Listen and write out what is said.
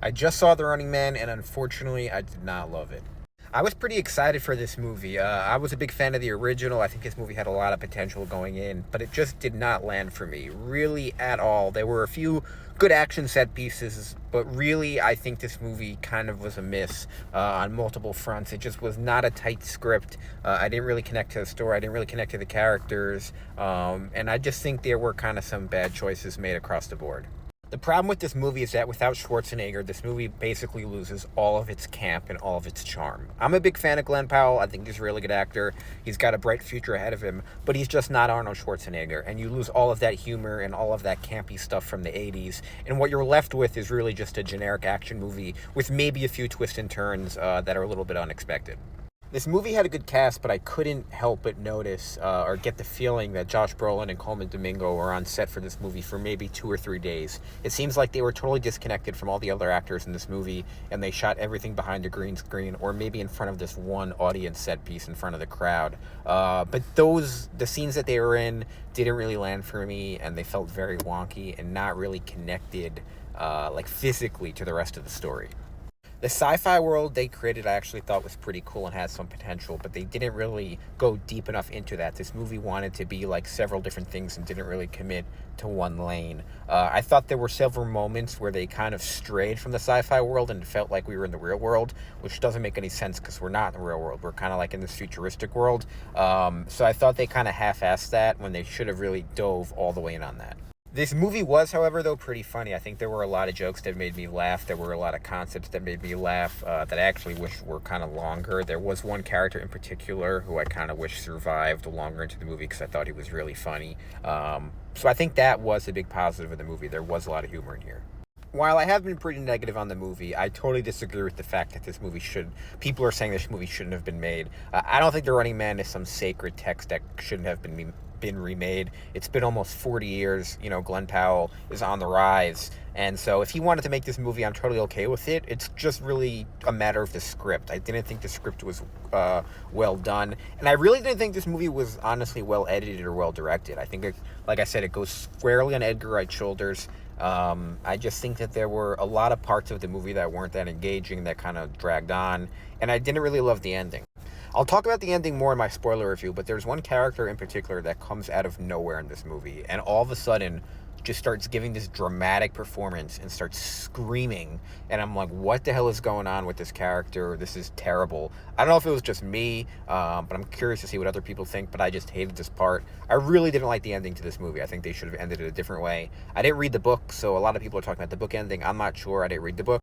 I just saw The Running Man, and unfortunately, I did not love it. I was pretty excited for this movie. I was a big fan of the original. I think this movie had a lot of potential going in, but it just did not land for me, really, at all. There were a few good action set pieces, but really, I think this movie kind of was a miss on multiple fronts. It just was not a tight script. I didn't really connect to the story. I didn't really connect to the characters. And I just think there were kind of some bad choices made across the board. The problem with this movie is that without Schwarzenegger, this movie basically loses all of its camp and all of its charm. I'm a big fan of Glenn Powell. I think he's a really good actor. He's got a bright future ahead of him, but he's just not Arnold Schwarzenegger. And you lose all of that humor and all of that campy stuff from the 80s. And what you're left with is really just a generic action movie with maybe a few twists and turns that are a little bit unexpected. This movie had a good cast, but I couldn't help but notice or get the feeling that Josh Brolin and Coleman Domingo were on set for this movie for maybe 2 or 3 days. It seems like they were totally disconnected from all the other actors in this movie, and they shot everything behind a green screen or maybe in front of this one audience set piece in front of the crowd. But the scenes that they were in didn't really land for me, and they felt very wonky and not really connected, like physically, to the rest of the story. The sci-fi world they created I actually thought was pretty cool and had some potential, but they didn't really go deep enough into that. This movie wanted to be like several different things and didn't really commit to one lane. I thought there were several moments where they kind of strayed from the sci-fi world and it felt like we were in the real world, which doesn't make any sense because we're not in the real world. We're kind of like in this futuristic world. So I thought they kind of half-assed that when they should have really dove all the way in on that. This movie was, however, though, pretty funny. I think there were a lot of jokes that made me laugh. There were a lot of concepts that made me laugh that I actually wish were kind of longer. There was one character in particular who I kind of wish survived longer into the movie because I thought he was really funny. So I think that was a big positive of the movie. There was a lot of humor in here. While I have been pretty negative on the movie, I totally disagree with the fact that this movie people are saying this movie shouldn't have been made. I don't think The Running Man is some sacred text that shouldn't have been remade. It's been almost 40 years. Glenn Powell is on the rise. And so if he wanted to make this movie, I'm totally okay with it. It's just really a matter of the script. I didn't think the script was well done. And I really didn't think this movie was honestly well edited or well directed. I think, like I said, it goes squarely on Edgar Wright's shoulders. I just think that there were a lot of parts of the movie that weren't that engaging, that kind of dragged on. And I didn't really love the ending. I'll talk about the ending more in my spoiler review, but there's one character in particular that comes out of nowhere in this movie, and all of a sudden just starts giving this dramatic performance and starts screaming, and I'm like, what the hell is going on with this character? This is terrible. I don't know if it was just me, but I'm curious to see what other people think, but I just hated this part. I really didn't like the ending to this movie. I think they should have ended it a different way. I didn't read the book, so a lot of people are talking about the book ending. I'm not sure. I didn't read the book.